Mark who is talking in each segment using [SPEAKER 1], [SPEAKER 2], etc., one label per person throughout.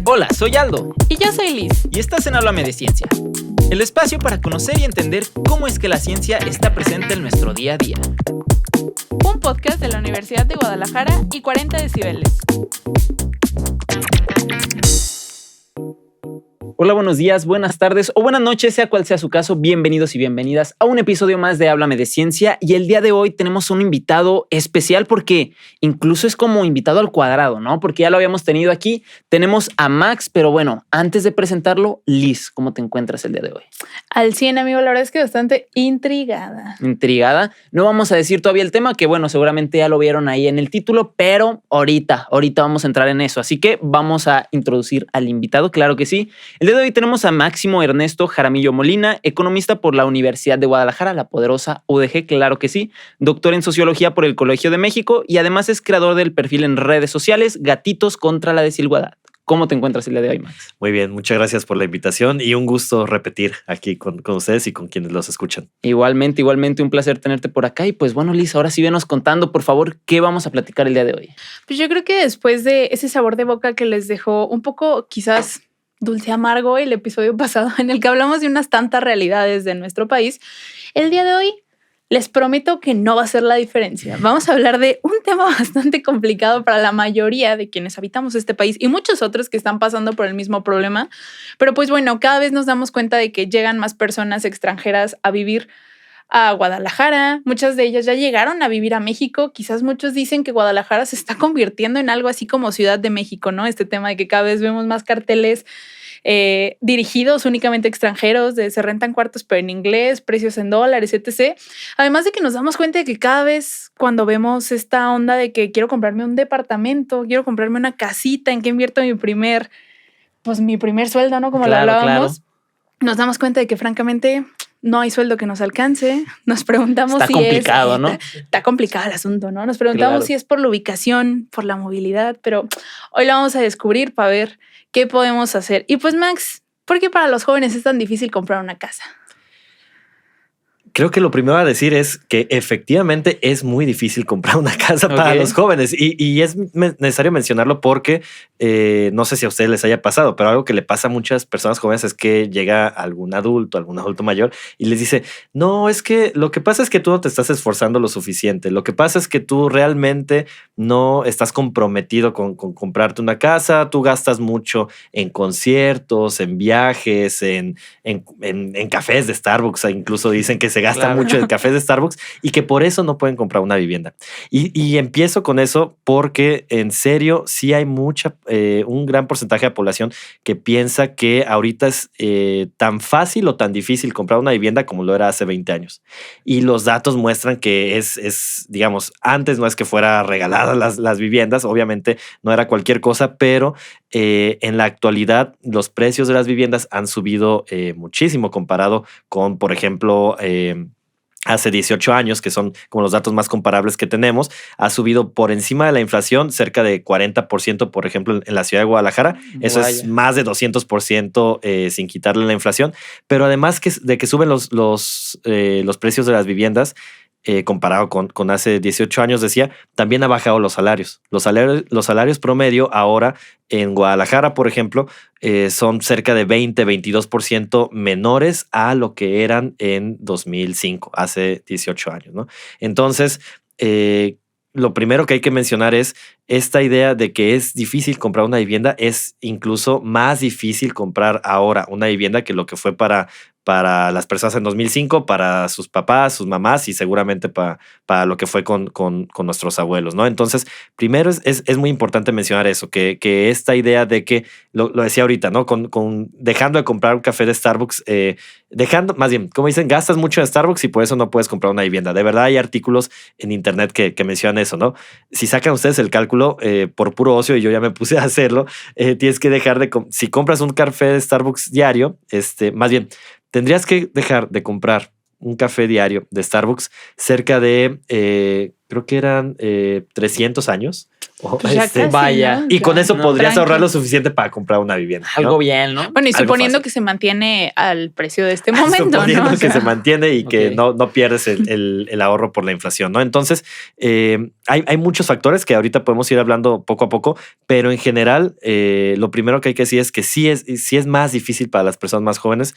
[SPEAKER 1] Hola, soy Aldo.
[SPEAKER 2] Y yo soy Liz.
[SPEAKER 1] Y estás en Háblame de Ciencia, el espacio para conocer y entender cómo es que la ciencia está presente en nuestro día a día.
[SPEAKER 2] Un podcast de la Universidad de Guadalajara y 40 decibeles.
[SPEAKER 1] Hola, buenos días, buenas tardes o buenas noches, sea cual sea su caso. Bienvenidos y bienvenidas a un episodio más de Háblame de Ciencia. Y el día de hoy tenemos un invitado especial porque incluso es como invitado al cuadrado, ¿no? Porque ya lo habíamos tenido aquí. Tenemos a Max, pero bueno, antes de presentarlo, Liz, ¿cómo te encuentras el día de hoy?
[SPEAKER 2] Al 100, amigo, la verdad es que bastante intrigada.
[SPEAKER 1] Intrigada. No vamos a decir todavía el tema, que bueno, seguramente ya lo vieron ahí en el título, pero ahorita vamos a entrar en eso. Así que vamos a introducir al invitado, claro que sí. El día de hoy tenemos a Máximo Ernesto Jaramillo Molina, economista por la Universidad de Guadalajara, la poderosa UDG, claro que sí, doctor en Sociología por el Colegio de México y además es creador del perfil en redes sociales Gatitos contra la Desigualdad. ¿Cómo te encuentras el día de hoy, Max?
[SPEAKER 3] Muy bien, muchas gracias por la invitación y un gusto repetir aquí con ustedes y con quienes los escuchan.
[SPEAKER 1] Igualmente, un placer tenerte por acá. Y pues bueno, Liz, ahora sí venos contando, por favor, ¿qué vamos a platicar el día de hoy?
[SPEAKER 2] Pues yo creo que después de ese sabor de boca que les dejó un poco quizás dulce amargo el episodio pasado en el que hablamos de unas tantas realidades de nuestro país, el día de hoy les prometo que no va a ser la diferencia. Vamos a hablar de un tema bastante complicado para la mayoría de quienes habitamos este país y muchos otros que están pasando por el mismo problema. Pero pues bueno, cada vez nos damos cuenta de que llegan más personas extranjeras a vivir a Guadalajara. Muchas de ellas ya llegaron a vivir a México. Quizás muchos dicen que Guadalajara se está convirtiendo en algo así como Ciudad de México, ¿no? Este tema de que cada vez vemos más carteles dirigidos únicamente a extranjeros, de se rentan cuartos pero en inglés, precios en dólares, etc. Además de que nos damos cuenta de que cada vez cuando vemos esta onda de que quiero comprarme un departamento, quiero comprarme una casita, ¿en qué invierto mi primer sueldo, ¿no? Como lo hablábamos, nos damos cuenta de que francamente no hay sueldo que nos alcance. Nos preguntamos
[SPEAKER 1] está complicado, ¿no?
[SPEAKER 2] Está complicado el asunto, ¿no? Nos preguntamos si es por la ubicación, por la movilidad, pero hoy lo vamos a descubrir para ver qué podemos hacer. Y pues, Max, ¿por qué para los jóvenes es tan difícil comprar una casa?
[SPEAKER 3] Creo que lo primero a decir es que efectivamente es muy difícil comprar una casa para los jóvenes y es necesario mencionarlo porque no sé si a ustedes les haya pasado, pero algo que le pasa a muchas personas jóvenes es que llega algún adulto mayor y les dice, no, es que lo que pasa es que tú no te estás esforzando lo suficiente. Lo que pasa es que tú realmente no estás comprometido con comprarte una casa. Tú gastas mucho en conciertos, en viajes, en cafés de Starbucks. Incluso dicen que se gasta mucho en cafés de Starbucks y que por eso no pueden comprar una vivienda. Y empiezo con eso porque en serio sí hay un gran porcentaje de la población que piensa que ahorita es tan fácil o tan difícil comprar una vivienda como lo era hace 20 años. Y los datos muestran que digamos, antes no es que fuera regaladas las viviendas, obviamente no era cualquier cosa, pero en la actualidad los precios de las viviendas han subido muchísimo comparado con, por ejemplo, hace 18 años, que son como los datos más comparables que tenemos, ha subido por encima de la inflación cerca de 40%, por ejemplo, en la ciudad de Guadalajara. Eso es más de 200% sin quitarle la inflación. Pero además de que suben los precios de las viviendas, comparado con hace 18 años, decía, también ha bajado los salarios. Los salarios promedio ahora en Guadalajara, por ejemplo, son cerca de 22% menores a lo que eran en 2005, hace 18 años, ¿no? Entonces, lo primero que hay que mencionar es esta idea de que es difícil comprar una vivienda. Es incluso más difícil comprar ahora una vivienda que lo que fue para las personas en 2005, para sus papás, sus mamás y seguramente para lo que fue con nuestros abuelos, ¿no? Entonces, primero es muy importante mencionar eso, que esta idea de que, lo decía ahorita, ¿no? Con dejando de comprar un café de Starbucks, más bien, como dicen, gastas mucho en Starbucks y por eso no puedes comprar una vivienda. De verdad hay artículos en internet que mencionan eso, ¿no? Si sacan ustedes el cálculo por puro ocio, y yo ya me puse a hacerlo, tienes que dejar si compras un café de Starbucks diario, más bien, tendrías que dejar de comprar un café diario de Starbucks cerca de, creo que eran 300 años
[SPEAKER 2] Pues ya casi,
[SPEAKER 1] vaya.
[SPEAKER 2] ¿no?
[SPEAKER 3] Y con eso
[SPEAKER 2] No,
[SPEAKER 3] podrías
[SPEAKER 2] tranqui.
[SPEAKER 3] ahorrar lo suficiente para comprar una vivienda.
[SPEAKER 1] Algo
[SPEAKER 3] ¿no?
[SPEAKER 1] bien, ¿no?
[SPEAKER 2] Bueno, y
[SPEAKER 3] Algo
[SPEAKER 2] suponiendo
[SPEAKER 3] fácil.
[SPEAKER 2] que se mantiene al precio de este momento,
[SPEAKER 3] Suponiendo
[SPEAKER 2] ¿no? O
[SPEAKER 3] que
[SPEAKER 2] sea,
[SPEAKER 3] se mantiene y que
[SPEAKER 1] Ok.
[SPEAKER 3] no pierdes el ahorro por la inflación, ¿no? Entonces, hay muchos factores que ahorita podemos ir hablando poco a poco, pero en general, lo primero que hay que decir es que sí es más difícil para las personas más jóvenes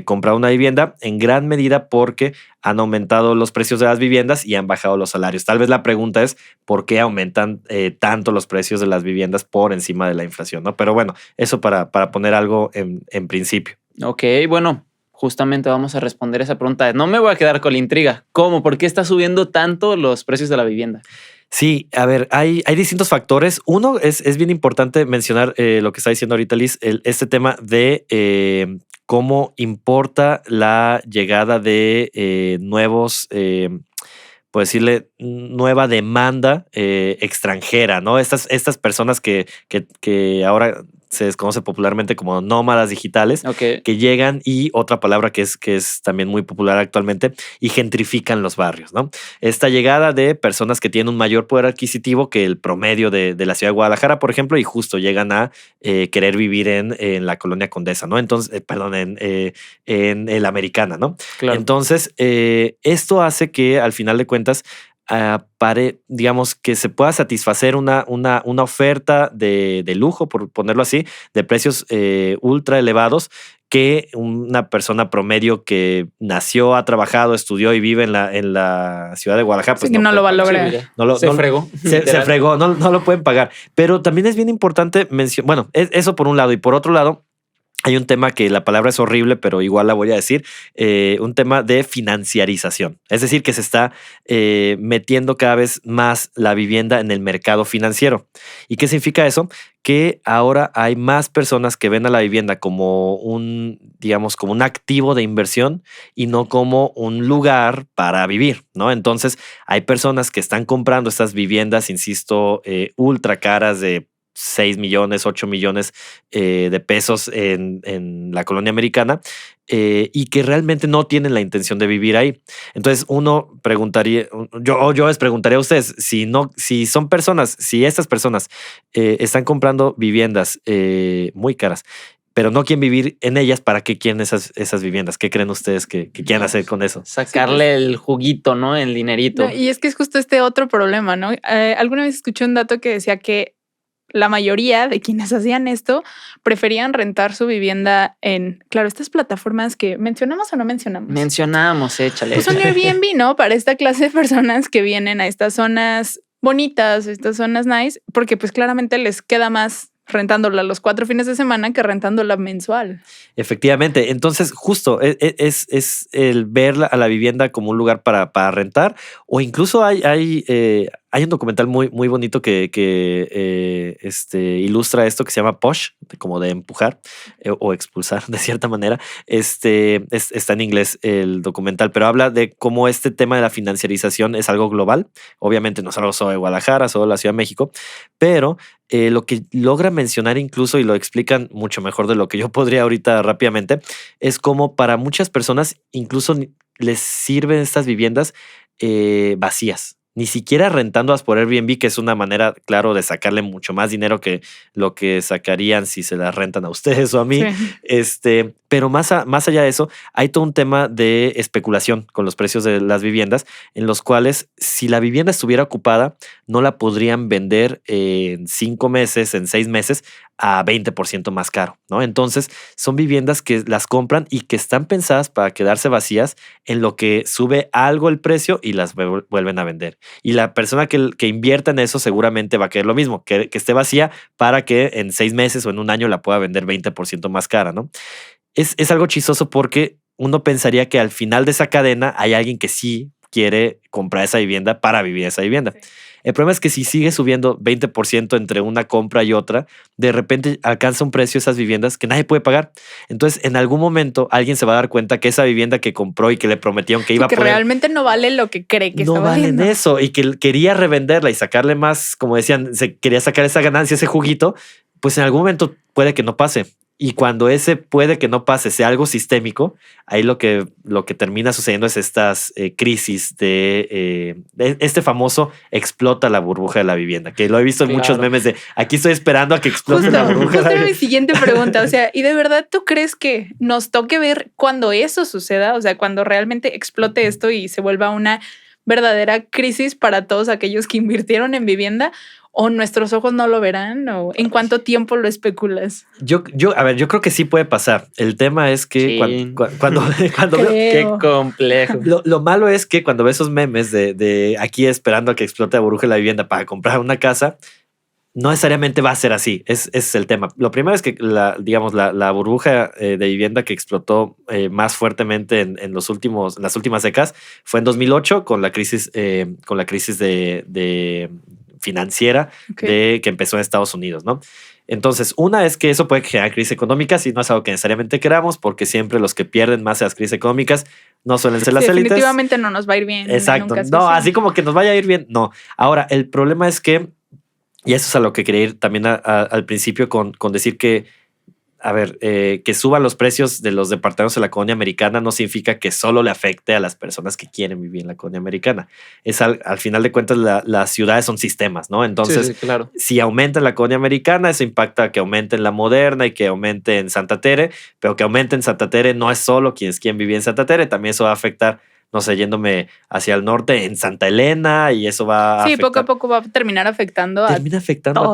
[SPEAKER 3] comprar una vivienda, en gran medida porque han aumentado los precios de las viviendas y han bajado los salarios. Tal vez la pregunta es por qué aumentan tanto los precios de las viviendas por encima de la inflación, ¿no? Pero bueno, eso para poner algo en principio.
[SPEAKER 1] Ok, bueno, justamente vamos a responder esa pregunta. No me voy a quedar con la intriga. ¿Cómo? ¿Por qué está subiendo tanto los precios de la vivienda?
[SPEAKER 3] Sí, a ver, hay distintos factores. Uno, es bien importante mencionar lo que está diciendo ahorita Liz, este tema de cómo importa la llegada de nuevos, por decirle, nueva demanda extranjera, ¿no? Estas personas que ahora se desconoce popularmente como nómadas digitales,
[SPEAKER 1] Ok.
[SPEAKER 3] que llegan y otra palabra que es también muy popular actualmente, y gentrifican los barrios, ¿no? Esta llegada de personas que tienen un mayor poder adquisitivo que el promedio de la ciudad de Guadalajara, por ejemplo, y justo llegan a querer vivir en la colonia Condesa, ¿no? Entonces, perdón, en el Americana, ¿no?
[SPEAKER 1] Claro.
[SPEAKER 3] Entonces, esto hace que al final de cuentas digamos que se pueda satisfacer una oferta de lujo, por ponerlo así, de precios ultra elevados, que una persona promedio que nació, ha trabajado, estudió y vive en la ciudad de Guadalajara, pues
[SPEAKER 2] sí que no lo va a
[SPEAKER 3] puede pagar.
[SPEAKER 2] lograr.
[SPEAKER 1] mira,
[SPEAKER 3] No lo-
[SPEAKER 1] se
[SPEAKER 3] no-
[SPEAKER 1] fregó.
[SPEAKER 3] Se
[SPEAKER 1] Literal.
[SPEAKER 3] fregó, no lo pueden pagar. Pero también es bien importante mencionar, bueno, eso por un lado. Y por otro lado, hay un tema que la palabra es horrible, pero igual la voy a decir, un tema de financiarización. Es decir, que se está metiendo cada vez más la vivienda en el mercado financiero. ¿Y qué significa eso? Que ahora hay más personas que ven a la vivienda como digamos, como un activo de inversión y no como un lugar para vivir, ¿no? Entonces, hay personas que están comprando estas viviendas, insisto, ultra caras de 6 millones, 8 millones de pesos en la colonia americana y que realmente no tienen la intención de vivir ahí. Entonces uno preguntaría, yo les preguntaría a ustedes, si son personas, si estas personas están comprando viviendas muy caras, pero no quieren vivir en ellas, ¿para qué quieren esas viviendas? ¿Qué creen ustedes que quieran hacer con eso?
[SPEAKER 1] Sacarle el juguito, ¿no? El dinerito.
[SPEAKER 2] No, y es que es justo este otro problema, ¿no? Alguna vez escuché un dato que decía que la mayoría de quienes hacían esto preferían rentar su vivienda en, claro, estas plataformas que mencionamos o no mencionamos.
[SPEAKER 1] Mencionamos, échale.
[SPEAKER 2] Pues un Airbnb, ¿no? Para esta clase de personas que vienen a estas zonas bonitas, estas zonas nice, porque pues claramente les queda más rentándola los 4 fines de semana que rentándola mensual.
[SPEAKER 3] Efectivamente. Entonces, justo es el ver a la vivienda como un lugar para rentar, o incluso hay un documental muy, muy bonito que ilustra esto, que se llama Push, como de empujar o expulsar de cierta manera. Está en inglés el documental, pero habla de cómo este tema de la financiarización es algo global. Obviamente no solo de Guadalajara, solo de la Ciudad de México, pero lo que logra mencionar incluso, y lo explican mucho mejor de lo que yo podría ahorita rápidamente, es como para muchas personas incluso les sirven estas viviendas vacías. Ni siquiera rentándolas por Airbnb, que es una manera, claro, de sacarle mucho más dinero que lo que sacarían si se las rentan a ustedes o a mí.
[SPEAKER 2] Sí.
[SPEAKER 3] Pero más allá de eso, hay todo un tema de especulación con los precios de las viviendas, en los cuales si la vivienda estuviera ocupada, no la podrían vender en 5 meses, en 6 meses, a 20% más caro, ¿no? Entonces, son viviendas que las compran y que están pensadas para quedarse vacías, en lo que sube algo el precio y las vuelven a vender. Y la persona que invierta en eso seguramente va a querer lo mismo, que esté vacía para que en 6 meses o en un año la pueda vender 20% más cara, ¿no? Es algo chistoso porque uno pensaría que al final de esa cadena hay alguien que sí quiere comprar esa vivienda para vivir esa vivienda. Sí. El problema es que si sigue subiendo 20% entre una compra y otra, de repente alcanza un precio esas viviendas que nadie puede pagar. Entonces, en algún momento alguien se va a dar cuenta que esa vivienda que compró y que le prometieron que iba a poner,
[SPEAKER 2] realmente no vale lo que cree que
[SPEAKER 3] no
[SPEAKER 2] está
[SPEAKER 3] valen
[SPEAKER 2] valiendo.
[SPEAKER 3] eso, y que quería revenderla y sacarle más, como decían, se quería sacar esa ganancia, ese juguito, pues en algún momento puede que no pase. Y cuando ese puede que no pase, sea algo sistémico, ahí lo que termina sucediendo es estas crisis de este famoso explota la burbuja de la vivienda, que lo he visto en muchos memes de aquí estoy esperando a que explote la burbuja.
[SPEAKER 2] Justo era mi siguiente pregunta. O sea, ¿y de verdad tú crees que nos toque ver cuando eso suceda? O sea, cuando realmente explote esto y se vuelva una verdadera crisis para todos aquellos que invirtieron en vivienda, o nuestros ojos no lo verán, o en cuánto tiempo lo especulas.
[SPEAKER 3] A ver, yo creo que sí puede pasar. El tema es que
[SPEAKER 1] Sí.
[SPEAKER 3] cuando veo,
[SPEAKER 1] Qué complejo.
[SPEAKER 3] lo malo es que cuando ves esos memes de aquí esperando a que explote la burbuja de la vivienda para comprar una casa, no necesariamente va a ser así. Es el tema. Lo primero es que la burbuja de vivienda que explotó más fuertemente en las últimas décadas fue en 2008 con la crisis de financiera que empezó en Estados Unidos, ¿no? Entonces, una es que eso puede generar crisis económicas y no es algo que necesariamente queramos, porque siempre los que pierden más en las crisis económicas no suelen ser las élites.
[SPEAKER 2] Definitivamente no nos va a ir bien.
[SPEAKER 3] Exacto. No, así como que nos vaya a ir bien. No. Ahora, el problema es que, y eso es a lo que quería ir también al principio con decir que, a ver, que suban los precios de los departamentos de la colonia americana no significa que solo le afecte a las personas que quieren vivir en la colonia americana. Es al final de cuentas las ciudades son sistemas, ¿no? Entonces,
[SPEAKER 1] sí, claro.
[SPEAKER 3] Si aumenta en la colonia americana, eso impacta que aumente en la moderna y que aumente en Santa Tere, pero que aumente en Santa Tere no es solo quienes quieren vivir en Santa Tere, también eso va a afectar, no sé, yéndome hacia el norte en Santa Elena, y eso va a afectar.
[SPEAKER 2] Poco a poco va a terminar afectando a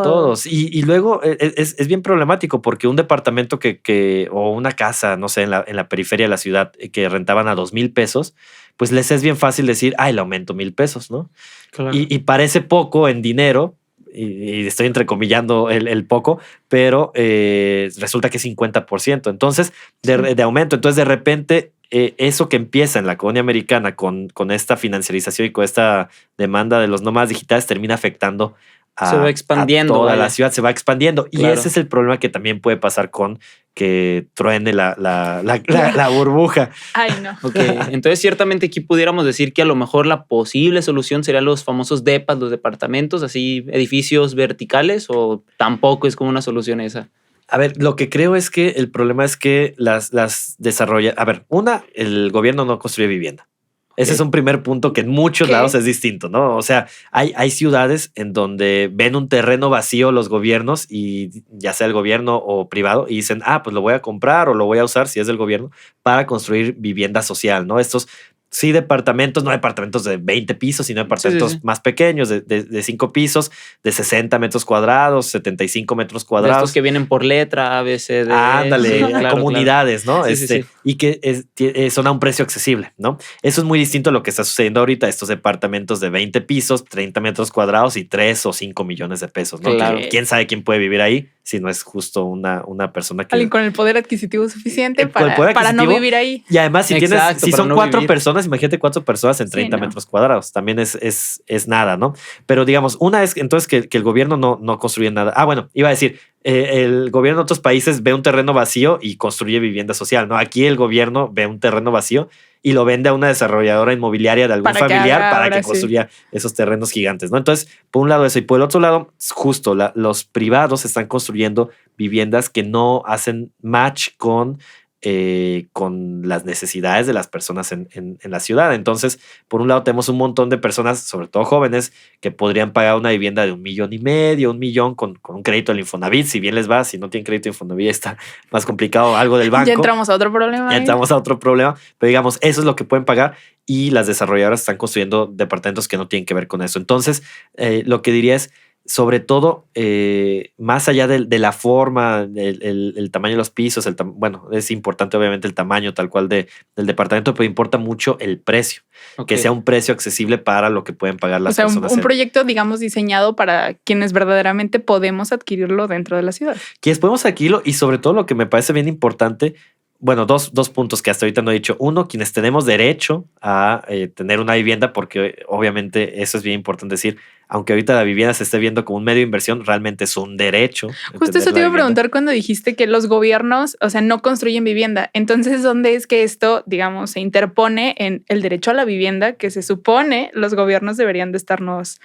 [SPEAKER 3] todos. Y luego es bien problemático porque un departamento o una casa, no sé, en la periferia de la ciudad que rentaban a 2,000 pesos, pues les es bien fácil decir, le aumento 1,000 pesos, ¿no?
[SPEAKER 1] Claro.
[SPEAKER 3] Y parece poco en dinero, y estoy entrecomillando el poco, pero resulta que es 50%. Entonces, de aumento. Entonces, de repente, eso que empieza en la colonia americana con esta financiarización y con esta demanda de los nómadas digitales termina afectando
[SPEAKER 1] se va expandiendo,
[SPEAKER 3] a toda la ciudad, se va expandiendo.
[SPEAKER 1] Claro.
[SPEAKER 3] Y ese es el problema que también puede pasar con que truene la burbuja.
[SPEAKER 2] Ay, no.
[SPEAKER 1] Ok, entonces ciertamente aquí pudiéramos decir que a lo mejor la posible solución serían los famosos depas, los departamentos, así edificios verticales, o tampoco es como una solución esa.
[SPEAKER 3] A ver, lo que creo es que el problema es que las desarrolla. A ver, el gobierno no construye vivienda. Ese es un primer punto que en muchos lados es distinto, ¿no? O sea, hay ciudades en donde ven un terreno vacío los gobiernos, y ya sea el gobierno o privado, y dicen, pues lo voy a comprar o lo voy a usar si es del gobierno para construir vivienda social, ¿no? Estos sí departamentos, no departamentos de 20 pisos, sino departamentos más pequeños, de 5 pisos, de 60 metros cuadrados, 75 metros cuadrados.
[SPEAKER 1] De estos que vienen por letra, A, B, C, D.
[SPEAKER 3] Ándale, claro, comunidades, claro. ¿No?
[SPEAKER 1] Sí.
[SPEAKER 3] Y que son a un precio accesible, ¿no? Eso es muy distinto a lo que está sucediendo ahorita, estos departamentos de 20 pisos, 30 metros cuadrados y 3 o 5 millones de pesos, ¿no?
[SPEAKER 1] Claro.
[SPEAKER 3] ¿Quién sabe quién puede vivir ahí si no es justo una persona que...
[SPEAKER 2] Alguien con el poder adquisitivo suficiente para no vivir ahí.
[SPEAKER 3] Y además, si son 4 personas, imagínate 4 personas en 30 metros cuadrados. También es nada, ¿no? Pero digamos, una es entonces que el gobierno no construye nada. Bueno, iba a decir, el gobierno de otros países ve un terreno vacío y construye vivienda social, ¿no? Aquí el gobierno ve un terreno vacío y lo vende a una desarrolladora inmobiliaria de algún familiar para que construya esos terrenos gigantes, ¿no? Entonces, por un lado eso, y por el otro lado, justo los privados están construyendo viviendas que no hacen match con las necesidades de las personas en la ciudad. Entonces, por un lado tenemos un montón de personas, sobre todo jóvenes, que podrían pagar una vivienda de 1,5 millones, 1 millón con un crédito del Infonavit. Si bien les va, si no tienen crédito del Infonavit está más complicado, algo del banco.
[SPEAKER 2] Ya entramos a otro problema.
[SPEAKER 3] Pero digamos, eso es lo que pueden pagar, y las desarrolladoras están construyendo departamentos que no tienen que ver con eso. Entonces, lo que diría es, sobre todo, más allá de la forma, el tamaño de los pisos, es importante obviamente el tamaño tal cual del departamento, pero importa mucho el precio, que sea un precio accesible para lo que pueden pagar las personas.
[SPEAKER 2] Un proyecto, digamos, diseñado para quienes verdaderamente podemos adquirirlo dentro de la ciudad.
[SPEAKER 3] Quienes podemos adquirirlo, y sobre todo lo que me parece bien importante, dos puntos que hasta ahorita no he dicho. Uno, quienes tenemos derecho a tener una vivienda, porque obviamente eso es bien importante decir, aunque ahorita la vivienda se esté viendo como un medio de inversión, realmente es un derecho.
[SPEAKER 2] Justo eso te iba a preguntar cuando dijiste que los gobiernos, no construyen vivienda. Entonces, ¿dónde es que esto, digamos, se interpone en el derecho a la vivienda que se supone los gobiernos deberían de estarnos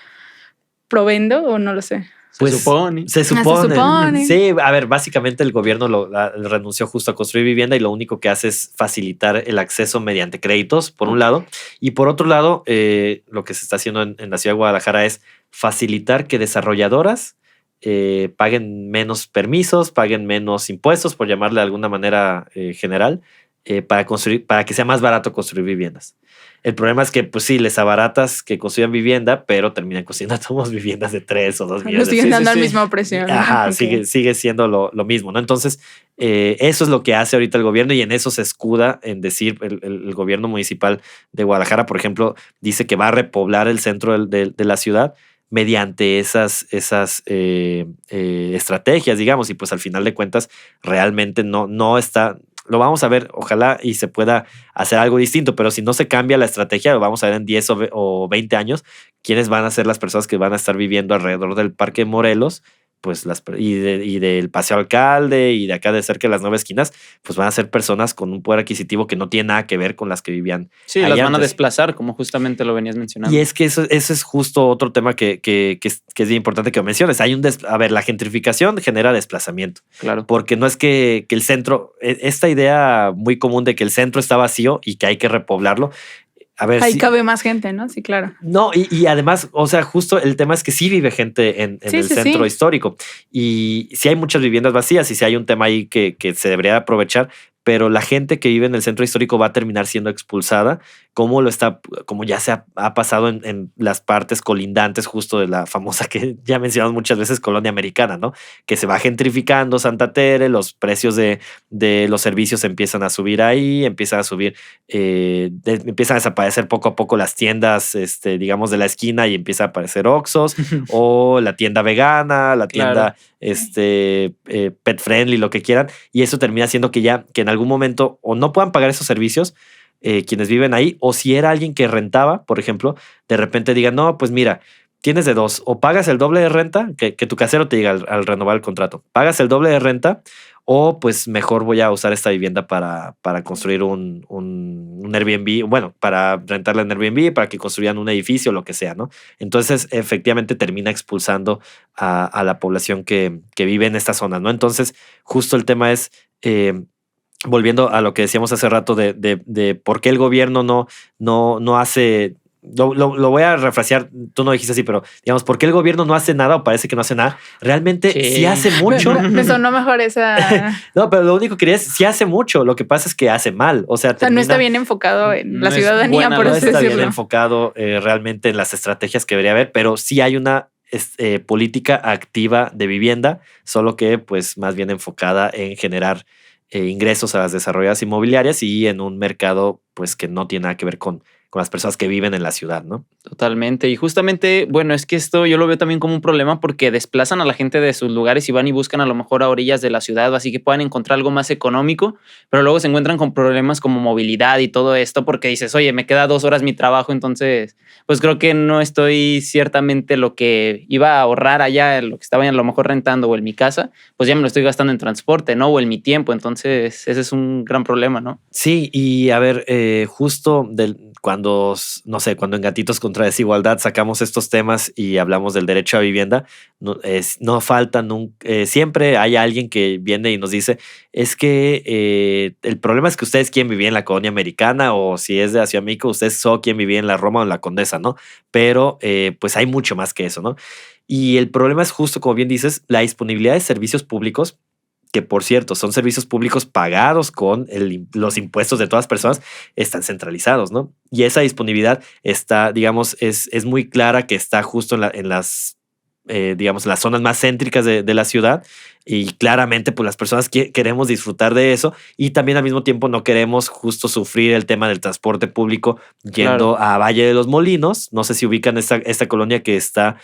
[SPEAKER 2] proveyendo, o no lo sé?
[SPEAKER 3] Pues,
[SPEAKER 1] se supone.
[SPEAKER 3] Se supone.
[SPEAKER 2] Se supone.
[SPEAKER 3] Sí, a ver, básicamente el gobierno renunció justo a construir vivienda y lo único que hace es facilitar el acceso mediante créditos, por un lado. Y por otro lado, lo que se está haciendo en la ciudad de Guadalajara es facilitar que desarrolladoras paguen menos permisos, paguen menos impuestos, por llamarle de alguna manera general, para que sea más barato construir viviendas. El problema es que, pues sí, les abaratas que construyan vivienda, pero terminan construyendo todas viviendas de 3 o 2 millones.
[SPEAKER 2] Lo siguen dando al
[SPEAKER 1] sí.
[SPEAKER 2] mismo precio. ¿no?
[SPEAKER 3] Ajá,
[SPEAKER 2] Okay.
[SPEAKER 3] sigue siendo lo mismo, ¿no? Entonces, eso es lo que hace ahorita el gobierno y en eso se escuda en decir el gobierno municipal de Guadalajara, por ejemplo, dice que va a repoblar el centro de la ciudad mediante esas estrategias, digamos, y pues al final de cuentas realmente no está. Lo vamos a ver, ojalá y se pueda hacer algo distinto, pero si no se cambia la estrategia, lo vamos a ver en 10 o 20 años, quiénes van a ser las personas que van a estar viviendo alrededor del Parque Morelos, pues y del Paseo Alcalde y de acá de cerca de las 9 esquinas, pues van a ser personas con un poder adquisitivo que no tiene nada que ver con las que vivían.
[SPEAKER 1] Sí, las van a desplazar, como justamente lo venías mencionando.
[SPEAKER 3] Y es que eso es justo otro tema que es importante que menciones. A ver, la gentrificación genera desplazamiento.
[SPEAKER 1] Claro.
[SPEAKER 3] Porque no es que el centro, esta idea muy común de que el centro está vacío y que hay que repoblarlo. A ver,
[SPEAKER 2] ahí cabe más gente, ¿no? Sí, claro.
[SPEAKER 3] No, y además, o sea, justo el tema es que sí vive gente en el centro histórico. Y sí hay muchas viviendas vacías y sí hay un tema ahí que se debería aprovechar, pero la gente que vive en el centro histórico va a terminar siendo expulsada, como ya se ha pasado en las partes colindantes justo de la famosa que ya mencionamos muchas veces, colonia americana, ¿no? Que se va gentrificando Santa Tere, los precios de los servicios empiezan a subir ahí, empiezan a subir, empiezan a desaparecer poco a poco las tiendas, digamos, de la esquina y empieza a aparecer Oxxos o la tienda vegana, la tienda pet friendly, lo que quieran, y eso termina siendo que en algún momento o no puedan pagar esos servicios quienes viven ahí, o si era alguien que rentaba, por ejemplo, de repente digan, no, pues mira, tienes de dos, o pagas el doble de renta, que tu casero te diga al renovar el contrato, pagas el doble de renta, o pues mejor voy a usar esta vivienda para construir un Airbnb, bueno, para rentarla en Airbnb, para que construyan un edificio, lo que sea, ¿no? Entonces, efectivamente termina expulsando a la población que vive en estas zonas, ¿no? Entonces, justo el tema es, volviendo a lo que decíamos hace rato de por qué el gobierno no hace. Lo voy a refrasear, tú no dijiste así, pero digamos, ¿por qué el gobierno no hace nada o parece que no hace nada? Realmente sí hace mucho.
[SPEAKER 2] Me sonó mejor esa.
[SPEAKER 3] No, pero lo único que quería es, sí hace mucho, lo que pasa es que hace mal. O sea,
[SPEAKER 2] no está bien enfocado en la ciudadanía, por así decirlo.
[SPEAKER 3] No está bien enfocado realmente en las estrategias que debería haber, pero sí hay una política activa de vivienda, solo que pues más bien enfocada en generar ingresos a las desarrolladoras inmobiliarias y en un mercado pues que no tiene nada que ver con las personas que viven en la ciudad, ¿no?
[SPEAKER 1] Totalmente. Y justamente, bueno, es que esto yo lo veo también como un problema porque desplazan a la gente de sus lugares y van y buscan a lo mejor a orillas de la ciudad, así que puedan encontrar algo más económico, pero luego se encuentran con problemas como movilidad y todo esto porque dices, oye, me queda 2 horas mi trabajo, entonces pues creo que no estoy ciertamente lo que iba a ahorrar allá, lo que estaba a lo mejor rentando o en mi casa, pues ya me lo estoy gastando en transporte, ¿no? O en mi tiempo, entonces ese es un gran problema, ¿no?
[SPEAKER 3] Sí, y a ver, justo cuando en Gatitos contra Desigualdad sacamos estos temas y hablamos del derecho a vivienda, no falta siempre hay alguien que viene y nos dice, es que el problema es que ustedes quieren vivir en la colonia americana o si es de la Ciudad de México, ustedes solo quieren vivir en la Roma o en la Condesa, ¿no? Pero pues hay mucho más que eso, ¿no? Y el problema es justo, como bien dices, la disponibilidad de servicios públicos, que por cierto son servicios públicos pagados con los impuestos de todas las personas, están centralizados, ¿no? Y esa disponibilidad está, digamos, es muy clara que está justo en las zonas más céntricas de la ciudad. Y claramente, pues las personas queremos disfrutar de eso y también al mismo tiempo no queremos justo sufrir el tema del transporte público yendo a Valle de los Molinos. No sé si ubican esta colonia que está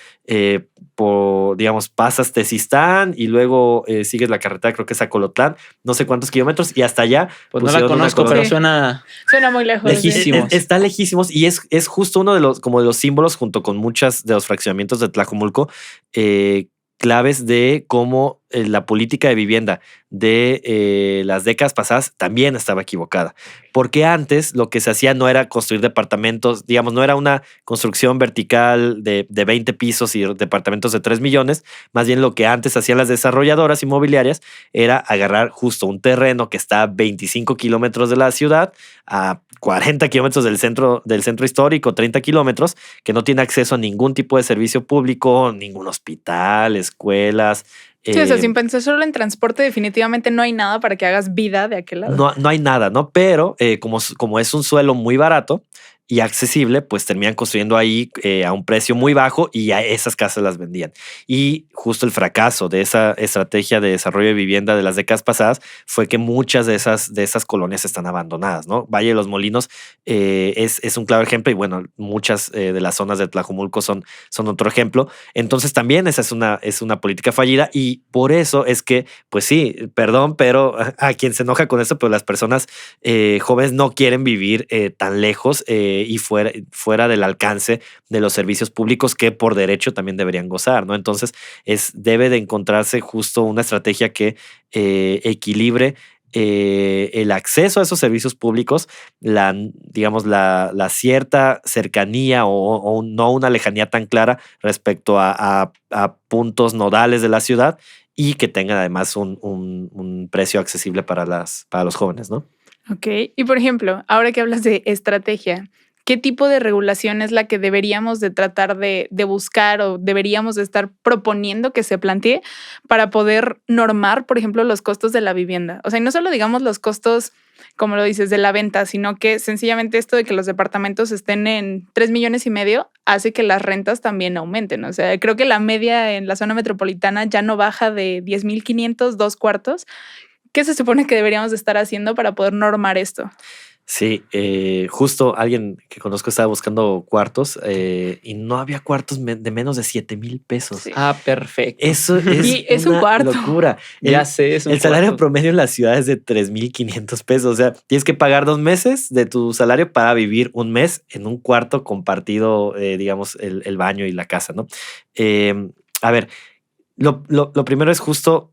[SPEAKER 3] pasas Tezistán y luego sigues la carretera, creo que es a Colotlán, no sé cuántos kilómetros y hasta allá.
[SPEAKER 1] Pues no la conozco, pero suena
[SPEAKER 2] muy lejos.
[SPEAKER 3] Lejísimos. Está lejísimos y es justo uno de los símbolos junto con muchas de los fraccionamientos de Tlajomulco claves de cómo la política de vivienda de las décadas pasadas también estaba equivocada. Porque antes lo que se hacía no era construir departamentos, digamos, no era una construcción vertical de 20 pisos y departamentos de 3 millones. Más bien lo que antes hacían las desarrolladoras inmobiliarias era agarrar justo un terreno que está a 25 kilómetros de la ciudad, a 40 kilómetros del centro histórico, 30 kilómetros, que no tiene acceso a ningún tipo de servicio público, ningún hospital, escuelas.
[SPEAKER 2] Sí, o sea, sin pensar solo en transporte, definitivamente no hay nada para que hagas vida de aquel lado.
[SPEAKER 3] No hay nada, ¿no? Pero como es un suelo muy barato y accesible, pues terminan construyendo ahí a un precio muy bajo y a esas casas las vendían. Y justo el fracaso de esa estrategia de desarrollo de vivienda de las décadas pasadas fue que muchas de esas colonias están abandonadas, ¿no? Valle de los Molinos es un claro ejemplo y bueno, muchas de las zonas de Tlajomulco son otro ejemplo. Entonces también esa es una política fallida y por eso es que, pues sí, perdón, pero a quien se enoja con esto, pues las personas jóvenes no quieren vivir tan lejos y fuera del alcance de los servicios públicos que por derecho también deberían gozar, ¿no? Entonces debe de encontrarse justo una estrategia que equilibre el acceso a esos servicios públicos, la cierta cercanía o no una lejanía tan clara respecto a puntos nodales de la ciudad y que tengan además un precio accesible para los jóvenes, ¿no?
[SPEAKER 2] Ok, y por ejemplo, ahora que hablas de estrategia, ¿qué tipo de regulación es la que deberíamos de tratar de buscar o deberíamos de estar proponiendo que se plantee para poder normar, por ejemplo, los costos de la vivienda? O sea, y no solo digamos los costos, como lo dices, de la venta, sino que sencillamente esto de que los departamentos estén en 3,5 millones hace que las rentas también aumenten. O sea, creo que la media en la zona metropolitana ya no baja de 10,500, 2 cuartos. ¿Qué se supone que deberíamos de estar haciendo para poder normar esto?
[SPEAKER 3] Sí, justo alguien que conozco estaba buscando cuartos y no había cuartos de menos de 7,000 pesos.
[SPEAKER 2] Sí.
[SPEAKER 1] Ah, perfecto.
[SPEAKER 3] Eso es,
[SPEAKER 2] Y es
[SPEAKER 3] una
[SPEAKER 2] un cuarto.
[SPEAKER 3] locura.
[SPEAKER 1] Ya sé, es un
[SPEAKER 3] El salario
[SPEAKER 1] cuarto.
[SPEAKER 3] promedio en la ciudad es de 3,500 pesos. O sea, tienes que pagar 2 meses de tu salario para vivir un mes en un cuarto compartido, digamos, el baño y la casa, ¿no? A ver, lo primero es justo.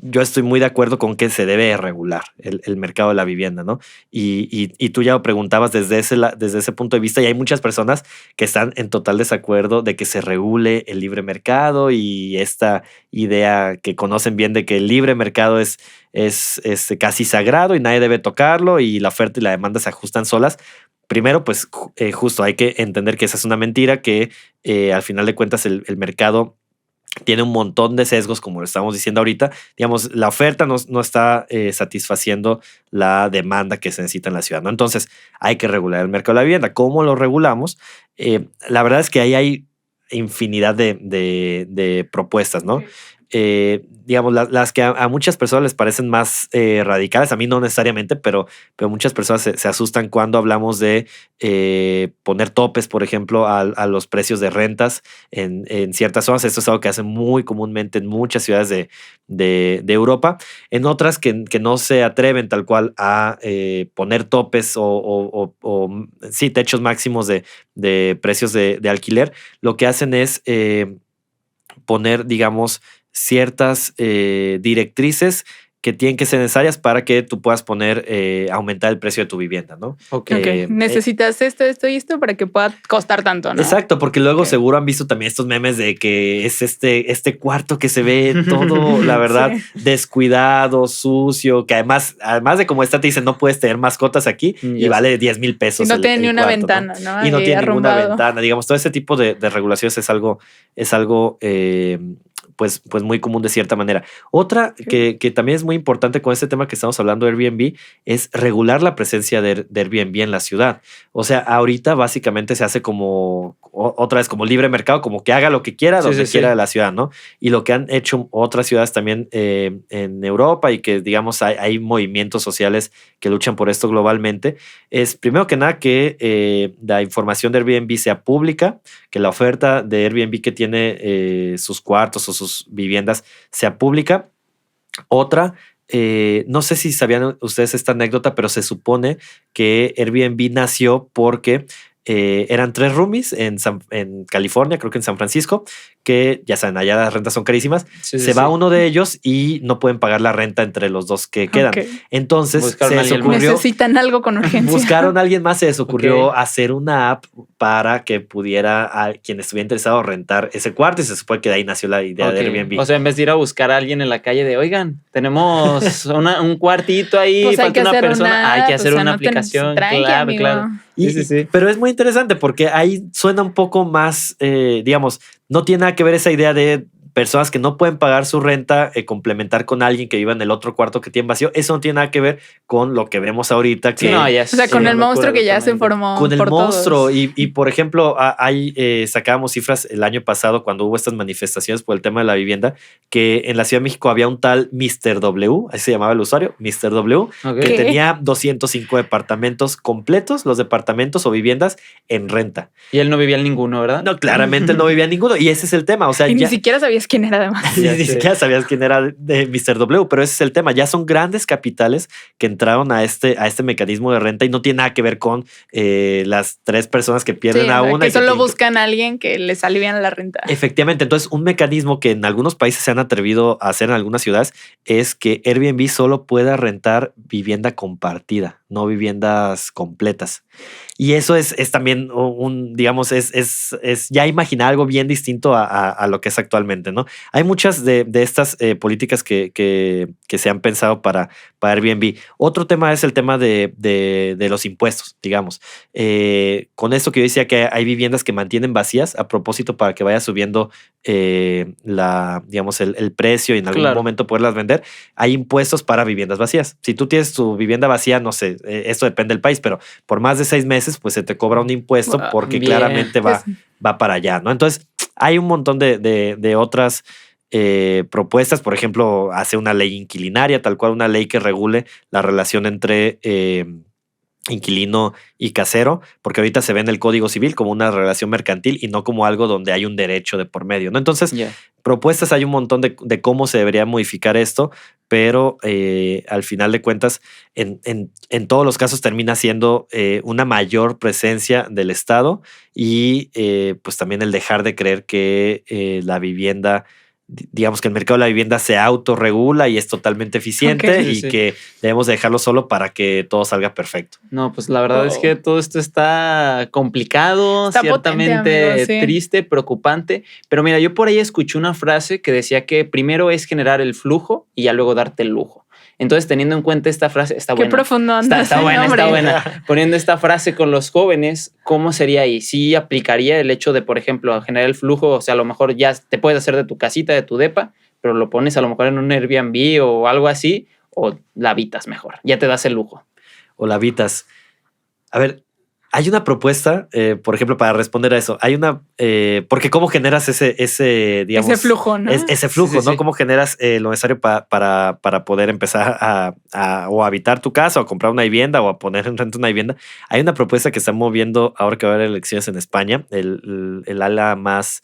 [SPEAKER 3] Yo estoy muy de acuerdo con que se debe regular el mercado de la vivienda, ¿no? Y tú ya lo preguntabas desde ese punto de vista y hay muchas personas que están en total desacuerdo de que se regule el libre mercado y esta idea que conocen bien de que el libre mercado es casi sagrado y nadie debe tocarlo y la oferta y la demanda se ajustan solas. Primero, pues justo hay que entender que esa es una mentira, que al final de cuentas el mercado tiene un montón de sesgos, como lo estamos diciendo ahorita. Digamos, la oferta no está satisfaciendo la demanda que se necesita en la ciudad, ¿no? Entonces, hay que regular el mercado de la vivienda. ¿Cómo lo regulamos? La verdad es que ahí hay infinidad de propuestas, ¿no? Digamos, las que a muchas personas les parecen más radicales, a mí no necesariamente, pero muchas personas se asustan cuando hablamos de poner topes, por ejemplo, a los precios de rentas en ciertas zonas. Esto es algo que hacen muy comúnmente en muchas ciudades de Europa. En otras que no se atreven tal cual a poner topes o sí, techos máximos de precios de alquiler, lo que hacen es poner, digamos, ciertas directrices que tienen que ser necesarias para que tú puedas aumentar el precio de tu vivienda, ¿no?
[SPEAKER 1] Ok.
[SPEAKER 2] Necesitas esto y esto para que pueda costar tanto, ¿no?
[SPEAKER 3] Exacto, porque luego seguro han visto también estos memes de que es este cuarto que se ve todo, la verdad, sí, descuidado, sucio, que además de como está, te dicen no puedes tener mascotas aquí y vale 10,000 pesos.
[SPEAKER 2] Y no tiene ni una ventana, ¿no?
[SPEAKER 3] Y no tiene ninguna ventana. Digamos, todo ese tipo de regulaciones es algo pues muy común de cierta manera. Otra que también es muy importante con este tema que estamos hablando de Airbnb es regular la presencia de Airbnb en la ciudad. O sea, ahorita básicamente se hace como otra vez como libre mercado, como que haga lo que quiera donde quiera de la ciudad, ¿no? Y lo que han hecho otras ciudades también en Europa y que digamos hay movimientos sociales que luchan por esto globalmente, es primero que nada que la información de Airbnb sea pública, que la oferta de Airbnb que tiene sus cuartos o sus viviendas sea pública. Otra, no sé si sabían ustedes esta anécdota, pero se supone que Airbnb nació porque eran 3 roomies en California, creo que en San Francisco, que, ya saben, allá las rentas son carísimas,
[SPEAKER 1] Sí,
[SPEAKER 3] se va uno de ellos y no pueden pagar la renta entre los dos que quedan.
[SPEAKER 2] Ok.
[SPEAKER 3] Entonces
[SPEAKER 1] Buscaron
[SPEAKER 3] se
[SPEAKER 1] a
[SPEAKER 3] les
[SPEAKER 1] alguien más.
[SPEAKER 3] ocurrió,
[SPEAKER 2] Necesitan algo con urgencia.
[SPEAKER 3] buscaron a alguien más, se les ocurrió
[SPEAKER 1] Ok.
[SPEAKER 3] hacer una app para que pudiera a quien estuviera interesado rentar ese cuarto, y se supone que de ahí nació la idea de
[SPEAKER 1] Ok.
[SPEAKER 3] Airbnb.
[SPEAKER 1] O sea, en vez de ir a buscar a alguien en la calle de, oigan, tenemos un cuartito ahí,
[SPEAKER 2] Pues hay
[SPEAKER 1] falta
[SPEAKER 2] que
[SPEAKER 1] una
[SPEAKER 2] hacer
[SPEAKER 1] persona, hay que
[SPEAKER 2] app,
[SPEAKER 1] hacer
[SPEAKER 2] o sea,
[SPEAKER 1] una
[SPEAKER 2] no te-
[SPEAKER 1] aplicación.
[SPEAKER 2] tranqui,
[SPEAKER 1] Claro,
[SPEAKER 2] amigo.
[SPEAKER 1] claro.
[SPEAKER 3] Y-
[SPEAKER 1] Sí.
[SPEAKER 3] Pero es muy interesante porque ahí suena un poco más, digamos, no tiene nada que ver esa idea de personas que no pueden pagar su renta, complementar con alguien que viva en el otro cuarto que tiene vacío. Eso no tiene nada que ver con lo que vemos ahorita.
[SPEAKER 1] Sí,
[SPEAKER 3] Que
[SPEAKER 1] no, ya es
[SPEAKER 2] O sea, con
[SPEAKER 1] una
[SPEAKER 2] el
[SPEAKER 1] locura
[SPEAKER 2] monstruo que ya se
[SPEAKER 1] totalmente.
[SPEAKER 2] formó
[SPEAKER 3] con el
[SPEAKER 2] por
[SPEAKER 3] monstruo.
[SPEAKER 2] todos.
[SPEAKER 3] Y por ejemplo, sacábamos cifras el año pasado cuando hubo estas manifestaciones por el tema de la vivienda, que en la Ciudad de México había un tal Mr. W, así se llamaba el usuario, Mr. W,
[SPEAKER 1] Ok.
[SPEAKER 3] que
[SPEAKER 2] ¿Qué?
[SPEAKER 3] tenía 205 departamentos completos, los departamentos o viviendas en renta.
[SPEAKER 1] Y él no vivía en ninguno, ¿verdad?
[SPEAKER 3] No, claramente él no vivía en ninguno. Y ese es el tema. O sea,
[SPEAKER 2] Y
[SPEAKER 3] ya
[SPEAKER 2] ni siquiera sabías quién era además.
[SPEAKER 1] Ya
[SPEAKER 3] ni
[SPEAKER 1] sé.
[SPEAKER 3] siquiera sabías quién era de Mr. W, pero ese es el tema. Ya son grandes capitales que entraron a este mecanismo de renta y no tiene nada que ver con las 3 personas que pierden
[SPEAKER 2] Sí,
[SPEAKER 3] a
[SPEAKER 2] o sea,
[SPEAKER 3] una.
[SPEAKER 2] que
[SPEAKER 3] y
[SPEAKER 2] solo
[SPEAKER 3] tienen que-
[SPEAKER 2] buscan a alguien que les alivian la renta.
[SPEAKER 3] Efectivamente, entonces un mecanismo que en algunos países se han atrevido a hacer en algunas ciudades es que Airbnb solo pueda rentar vivienda compartida, no viviendas completas. Y eso es también digamos, es ya imaginar algo bien distinto a lo que es actualmente, ¿no? Hay muchas de estas políticas que se han pensado para Airbnb. Otro tema es el tema de los impuestos, digamos. Con esto que yo decía que hay viviendas que mantienen vacías a propósito para que vaya subiendo digamos, el precio y en algún
[SPEAKER 1] Claro.
[SPEAKER 3] momento poderlas vender. Hay impuestos para viviendas vacías. Si tú tienes tu vivienda vacía, no sé, esto depende del país, pero por más de 6 meses, pues se te cobra un impuesto
[SPEAKER 2] Wow,
[SPEAKER 3] porque
[SPEAKER 1] bien.
[SPEAKER 3] claramente
[SPEAKER 2] Pues,
[SPEAKER 3] va para allá, ¿no? Entonces, hay un montón de otras propuestas. Por ejemplo, hace una ley inquilinaria, tal cual una ley que regule la relación entre inquilino y casero, porque ahorita se ve en el Código Civil como una relación mercantil y no como algo donde hay un derecho de por medio, ¿no? Entonces,
[SPEAKER 1] Ya.
[SPEAKER 3] propuestas hay un montón de cómo se debería modificar esto, pero al final de cuentas, en todos los casos termina siendo una mayor presencia del Estado y pues también el dejar de creer que la vivienda, digamos que el mercado de la vivienda se autorregula y es totalmente eficiente
[SPEAKER 2] Ok.
[SPEAKER 3] y
[SPEAKER 1] Sí.
[SPEAKER 3] que debemos dejarlo solo para que todo salga perfecto.
[SPEAKER 1] No, pues la verdad es
[SPEAKER 2] Oh.
[SPEAKER 1] que todo esto está complicado,
[SPEAKER 2] Está potente,
[SPEAKER 1] ciertamente
[SPEAKER 2] amigo, sí.
[SPEAKER 1] triste, preocupante. Pero mira, yo por ahí escuché una frase que decía que primero es generar el flujo y ya luego darte el lujo. Entonces, teniendo en cuenta esta frase, está
[SPEAKER 2] Qué
[SPEAKER 1] buena.
[SPEAKER 2] profundo andas,
[SPEAKER 1] Está buena,
[SPEAKER 2] hombre.
[SPEAKER 1] está buena. Poniendo esta frase con los jóvenes, ¿cómo sería ahí? Sí aplicaría el hecho de, por ejemplo, generar el flujo, o sea, a lo mejor ya te puedes hacer de tu casita, de tu depa, pero lo pones a lo mejor en un Airbnb o algo así, o la habitas mejor, ya te das el lujo.
[SPEAKER 3] O la habitas. A ver, hay una propuesta, por ejemplo, para responder a eso. Hay una, porque cómo generas ese digamos,
[SPEAKER 2] Ese flujo, ¿no?
[SPEAKER 3] ese flujo,
[SPEAKER 1] Sí, sí,
[SPEAKER 3] ¿no?
[SPEAKER 1] sí.
[SPEAKER 3] Cómo generas lo necesario para poder empezar o habitar tu casa o comprar una vivienda o a poner en renta una vivienda. Hay una propuesta que están moviendo ahora que va a haber elecciones en España, el ala más,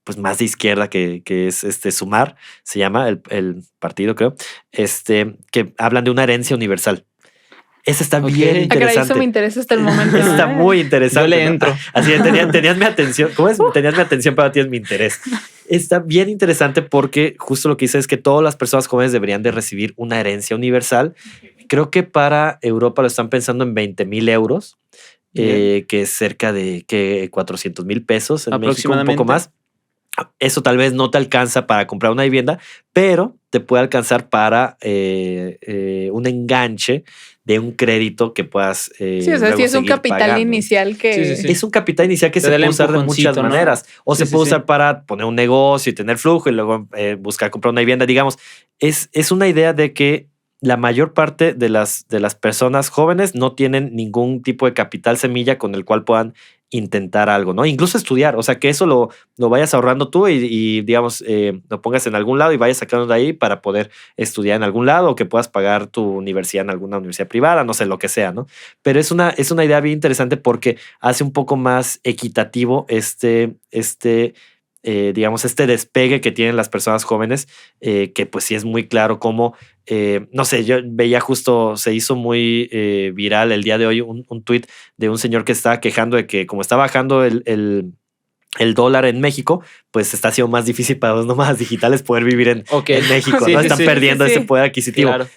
[SPEAKER 3] pues más de izquierda que es Sumar, se llama el partido, creo, que hablan de una herencia universal. Esa está
[SPEAKER 1] Ok.
[SPEAKER 3] bien
[SPEAKER 2] Ah, caray,
[SPEAKER 3] interesante.
[SPEAKER 2] eso me interesa hasta el momento.
[SPEAKER 3] Está
[SPEAKER 2] ¿eh?
[SPEAKER 3] muy interesante.
[SPEAKER 1] Yo le
[SPEAKER 3] ¿no?
[SPEAKER 1] entro.
[SPEAKER 3] Así es, tenías mi atención. ¿Cómo es? Tenías mi atención, pero tienes mi interés. Está bien interesante porque justo lo que dice es que todas las personas jóvenes deberían de recibir una herencia universal. Creo que para Europa lo están pensando en 20,000 euros, que es cerca de 400,000 pesos en México, un poco más. Eso tal vez no te alcanza para comprar una vivienda, pero te puede alcanzar para un enganche de un crédito que puedas.
[SPEAKER 2] Sí, o sea,
[SPEAKER 3] luego
[SPEAKER 2] sí es un
[SPEAKER 3] seguir
[SPEAKER 2] capital
[SPEAKER 3] pagando.
[SPEAKER 2] inicial que...
[SPEAKER 1] Sí, sí, sí.
[SPEAKER 3] Es un capital inicial que
[SPEAKER 1] Te
[SPEAKER 3] se
[SPEAKER 1] da el
[SPEAKER 3] puede usar de muchas
[SPEAKER 1] empujoncito, ¿no?
[SPEAKER 3] maneras. O
[SPEAKER 1] Sí,
[SPEAKER 3] se
[SPEAKER 1] sí,
[SPEAKER 3] puede
[SPEAKER 1] sí.
[SPEAKER 3] usar para poner un negocio y tener flujo y luego buscar comprar una vivienda. Digamos, es una idea de que la mayor parte de las personas jóvenes no tienen ningún tipo de capital semilla con el cual puedan intentar algo, ¿no? Incluso estudiar, o sea, que eso lo vayas ahorrando tú y digamos, lo pongas en algún lado y vayas sacando de ahí para poder estudiar en algún lado o que puedas pagar tu universidad en alguna universidad privada, no sé, lo que sea, ¿no? Pero es una idea bien interesante porque hace un poco más equitativo digamos, este despegue que tienen las personas jóvenes, que pues sí es muy claro cómo, no sé, yo veía justo, se hizo muy viral el día de hoy un tuit de un señor que estaba quejando de que como está bajando el dólar en México, pues está siendo más difícil para los nómadas digitales poder vivir en México,
[SPEAKER 1] Sí,
[SPEAKER 3] ¿no?
[SPEAKER 1] sí,
[SPEAKER 3] Están
[SPEAKER 1] sí,
[SPEAKER 3] perdiendo
[SPEAKER 2] sí,
[SPEAKER 3] ese
[SPEAKER 2] sí.
[SPEAKER 3] poder adquisitivo.
[SPEAKER 1] Claro.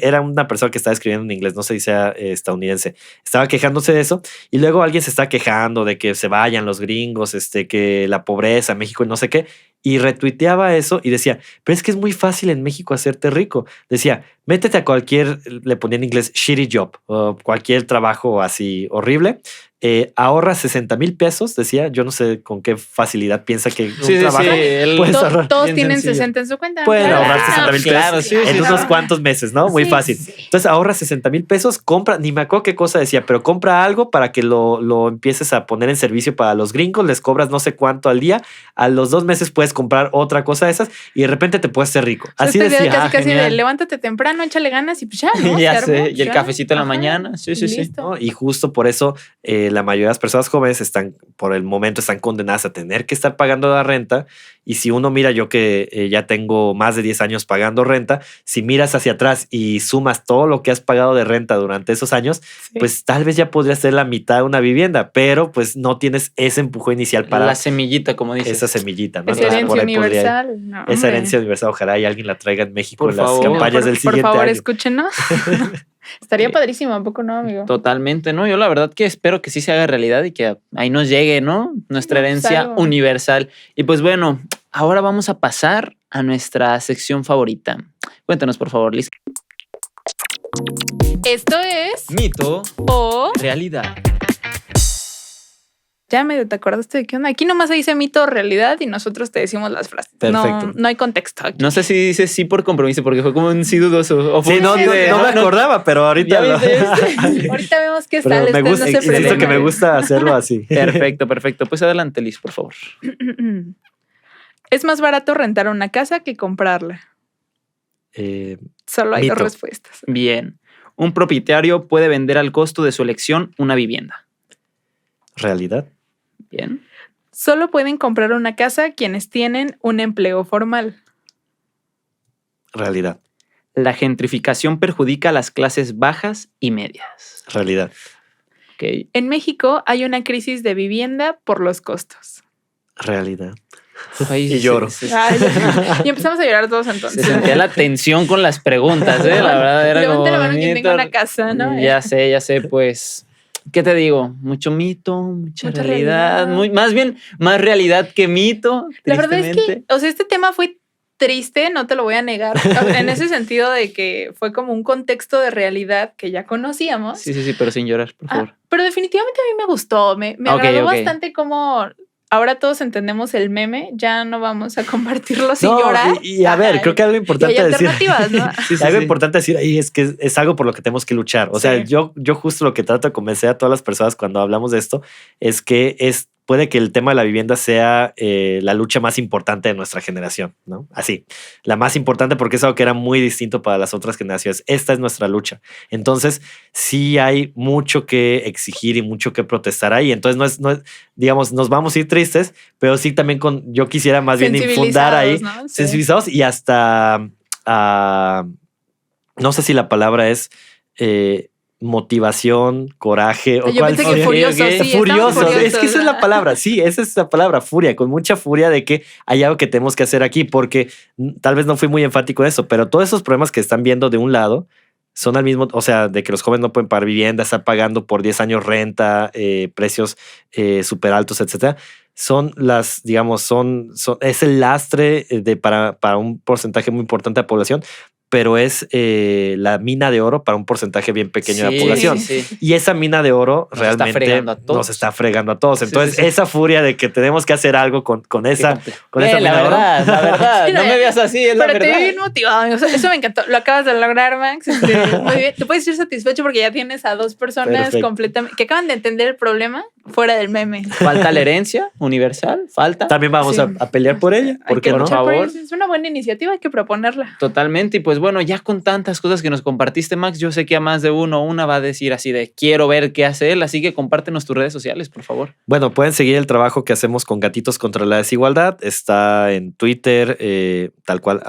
[SPEAKER 3] Era una persona que estaba escribiendo en inglés, no sé si sea estadounidense. Estaba quejándose de eso y luego alguien se está quejando de que se vayan los gringos, que la pobreza, México y no sé qué. Y retuiteaba eso y decía, pero es que es muy fácil en México hacerte rico. Decía, métete a cualquier, le ponía en inglés, shitty job, o cualquier trabajo así horrible. Ahorra 60,000 pesos, decía. Yo no sé con qué facilidad piensa que
[SPEAKER 1] Sí,
[SPEAKER 3] un trabajo puedes ahorrar.
[SPEAKER 2] Todos
[SPEAKER 1] bien
[SPEAKER 2] tienen
[SPEAKER 1] sencillo.
[SPEAKER 2] 60 en su cuenta.
[SPEAKER 3] Pueden
[SPEAKER 2] claro.
[SPEAKER 3] ahorrar 60,000 pesos
[SPEAKER 1] Claro, sí,
[SPEAKER 3] en
[SPEAKER 1] sí,
[SPEAKER 3] unos
[SPEAKER 1] sí.
[SPEAKER 3] cuantos meses, ¿no? Muy
[SPEAKER 2] Sí,
[SPEAKER 3] fácil.
[SPEAKER 2] sí.
[SPEAKER 3] Entonces ahorra 60,000 pesos, compra, ni me acuerdo qué cosa decía, pero compra algo para que lo empieces a poner en servicio para los gringos, les cobras no sé cuánto al día, a los 2 meses puedes comprar otra cosa de esas y de repente te puedes ser rico.
[SPEAKER 2] O sea,
[SPEAKER 3] Así
[SPEAKER 2] esta idea
[SPEAKER 3] decía.
[SPEAKER 2] casi de
[SPEAKER 1] genial.
[SPEAKER 2] levántate temprano, échale ganas y pues ya, ¿no?
[SPEAKER 1] Ya
[SPEAKER 2] Se
[SPEAKER 1] sé,
[SPEAKER 2] armó,
[SPEAKER 1] y el
[SPEAKER 2] ya.
[SPEAKER 1] cafecito en la
[SPEAKER 2] Ajá,
[SPEAKER 1] mañana. Sí, sí, sí.
[SPEAKER 2] listo.
[SPEAKER 3] ¿No? Y justo por eso la mayoría de las personas jóvenes están, por el momento, están condenadas a tener que estar pagando la renta. Y si uno mira, yo que ya tengo más de 10 años pagando renta, si miras hacia atrás y sumas todo lo que has pagado de renta durante esos años,
[SPEAKER 2] Sí.
[SPEAKER 3] pues tal vez ya podría ser la mitad de una vivienda, pero pues no tienes ese empujón inicial para
[SPEAKER 1] La semillita, como dices.
[SPEAKER 3] esa semillita, ¿no?
[SPEAKER 2] Esa
[SPEAKER 3] Entonces,
[SPEAKER 2] herencia
[SPEAKER 3] por ahí podría-
[SPEAKER 2] universal. No,
[SPEAKER 3] esa
[SPEAKER 2] hombre.
[SPEAKER 3] herencia universal, ojalá y alguien la traiga en México
[SPEAKER 1] Por
[SPEAKER 3] en las
[SPEAKER 1] favor.
[SPEAKER 3] campañas del
[SPEAKER 2] Por
[SPEAKER 3] siguiente
[SPEAKER 2] favor,
[SPEAKER 3] año.
[SPEAKER 2] escúchenos. Estaría
[SPEAKER 1] Sí.
[SPEAKER 2] padrísimo, ¿a poco no, amigo?
[SPEAKER 1] Totalmente, ¿no? Yo la verdad que espero que sí se haga realidad y que ahí nos llegue, ¿no? Nuestra
[SPEAKER 2] No, pues,
[SPEAKER 1] herencia
[SPEAKER 2] algo.
[SPEAKER 1] universal. Y pues bueno, ahora vamos a pasar a nuestra sección favorita. Cuéntanos, por favor, Liz.
[SPEAKER 2] Esto es
[SPEAKER 1] Mito,
[SPEAKER 2] o
[SPEAKER 1] realidad.
[SPEAKER 2] ya medio te acordaste de qué onda. Aquí nomás se dice mito o realidad y nosotros te decimos las frases.
[SPEAKER 3] Perfecto.
[SPEAKER 2] No hay contexto aquí.
[SPEAKER 1] No sé si dices sí por compromiso, porque fue como un sí dudoso. O fue
[SPEAKER 3] Sí,
[SPEAKER 1] un
[SPEAKER 3] no,
[SPEAKER 1] sí
[SPEAKER 3] no,
[SPEAKER 1] de,
[SPEAKER 3] no me acordaba, pero ahorita
[SPEAKER 1] ¿Ya
[SPEAKER 3] lo-
[SPEAKER 1] viste?
[SPEAKER 2] Ahorita vemos qué
[SPEAKER 3] Pero
[SPEAKER 2] sale.
[SPEAKER 3] me
[SPEAKER 2] usted
[SPEAKER 3] gusta,
[SPEAKER 2] no se
[SPEAKER 3] insisto que me
[SPEAKER 2] preocupe.
[SPEAKER 3] gusta hacerlo así.
[SPEAKER 1] Perfecto, perfecto. Pues adelante, Liz, por favor.
[SPEAKER 2] Es más barato rentar una casa que comprarla. Solo hay
[SPEAKER 3] Mito.
[SPEAKER 2] dos respuestas.
[SPEAKER 1] Bien. Un propietario puede vender al costo de su elección una vivienda.
[SPEAKER 3] Realidad.
[SPEAKER 1] Bien.
[SPEAKER 2] Solo pueden comprar una casa quienes tienen un empleo formal.
[SPEAKER 3] Realidad.
[SPEAKER 1] La gentrificación perjudica a las clases bajas y medias.
[SPEAKER 3] Realidad.
[SPEAKER 1] Ok.
[SPEAKER 2] En México hay una crisis de vivienda por los costos.
[SPEAKER 3] Realidad.
[SPEAKER 1] Ay,
[SPEAKER 3] Y lloro.
[SPEAKER 2] Ay, y empezamos a llorar todos
[SPEAKER 1] Se
[SPEAKER 2] entonces.
[SPEAKER 1] sentía la tensión con las preguntas, ¿eh? La verdad era
[SPEAKER 2] Levante
[SPEAKER 1] como...
[SPEAKER 2] la mano quien tenga
[SPEAKER 1] mito.
[SPEAKER 2] una casa, ¿no?
[SPEAKER 1] Ya sé, pues... ¿Qué te digo? Mucho mito, mucha
[SPEAKER 2] Mucha
[SPEAKER 1] realidad.
[SPEAKER 2] realidad.
[SPEAKER 1] Más bien, más realidad que mito.
[SPEAKER 2] La verdad es que,
[SPEAKER 1] tristemente.
[SPEAKER 2] o sea, este tema fue triste, no te lo voy a negar, en ese sentido de que fue como un contexto de realidad que ya conocíamos.
[SPEAKER 1] Sí, pero sin llorar, por favor.
[SPEAKER 2] Pero definitivamente a mí me gustó, me
[SPEAKER 1] Ok,
[SPEAKER 2] agradó
[SPEAKER 1] ok.
[SPEAKER 2] bastante como ahora todos entendemos el meme, ya no vamos a compartirlo sin
[SPEAKER 3] No,
[SPEAKER 2] llorar.
[SPEAKER 3] y a ver,
[SPEAKER 2] Ay,
[SPEAKER 3] creo que algo
[SPEAKER 2] y
[SPEAKER 3] importante
[SPEAKER 2] hay
[SPEAKER 3] decir.
[SPEAKER 2] alternativas, ¿no?
[SPEAKER 1] Sí,
[SPEAKER 3] Algo
[SPEAKER 1] sí.
[SPEAKER 3] importante decir ahí es que es algo por lo que tenemos que luchar. O sea,
[SPEAKER 2] Sí.
[SPEAKER 3] yo justo lo que trato de convencer a todas las personas cuando hablamos de esto es que puede que el tema de la vivienda sea la lucha más importante de nuestra generación, ¿no? Así, la más importante porque es algo que era muy distinto para las otras generaciones. Esta es nuestra lucha. Entonces, sí hay mucho que exigir y mucho que protestar ahí. Entonces, no es digamos, nos vamos a ir tristes, pero sí también yo quisiera más bien infundar ahí
[SPEAKER 2] ¿no? Sí.
[SPEAKER 3] sensibilizados y hasta, no sé si la palabra es motivación, coraje o
[SPEAKER 2] Yo
[SPEAKER 3] cuál
[SPEAKER 2] pensé que
[SPEAKER 3] sería.
[SPEAKER 2] furioso,
[SPEAKER 1] Ok.
[SPEAKER 2] sí, estamos
[SPEAKER 3] Furioso,
[SPEAKER 2] furiosos,
[SPEAKER 3] es que esa es
[SPEAKER 2] ¿no?
[SPEAKER 3] la palabra, sí, esa es la palabra, furia, con mucha furia de que hay algo que tenemos que hacer aquí, porque tal vez no fui muy enfático en eso, pero todos esos problemas que están viendo de un lado son al mismo, o sea, de que los jóvenes no pueden pagar vivienda, están pagando por 10 años renta, precios súper altos, etcétera. Son las, digamos, es el lastre para un porcentaje muy importante de la población, pero es la mina de oro para un porcentaje bien pequeño de la población.
[SPEAKER 1] Sí.
[SPEAKER 3] Y esa mina de oro
[SPEAKER 1] Nos está
[SPEAKER 3] realmente
[SPEAKER 1] fregando a todos.
[SPEAKER 3] nos está fregando a todos.
[SPEAKER 1] Sí,
[SPEAKER 3] Entonces,
[SPEAKER 1] sí.
[SPEAKER 3] esa furia de que tenemos que hacer algo con esa
[SPEAKER 1] La
[SPEAKER 3] mina de oro.
[SPEAKER 1] verdad, la verdad. No me veas así, es la
[SPEAKER 2] Pero te vi
[SPEAKER 1] verdad.
[SPEAKER 2] bien motivado, amigo. Eso me encantó. Lo acabas de lograr, Max. Muy bien. Te puedes ir satisfecho porque ya tienes a dos personas
[SPEAKER 3] Perfecto.
[SPEAKER 2] completamente que acaban de entender el problema fuera del meme.
[SPEAKER 1] Falta la herencia universal, falta.
[SPEAKER 3] También vamos
[SPEAKER 2] Sí.
[SPEAKER 3] a pelear por ella.
[SPEAKER 2] Hay
[SPEAKER 3] ¿Por
[SPEAKER 2] que
[SPEAKER 3] qué no?
[SPEAKER 2] luchar por
[SPEAKER 1] favor.
[SPEAKER 2] ello. Es una buena iniciativa, hay que proponerla.
[SPEAKER 1] Totalmente. Y pues bueno, ya con tantas cosas que nos compartiste, Max, yo sé que a más de uno o una va a decir así de quiero ver qué hace él. Así que compártenos tus redes sociales, por favor.
[SPEAKER 3] Bueno, pueden seguir el trabajo que hacemos con Gatitos contra la Desigualdad. Está en Twitter, tal cual,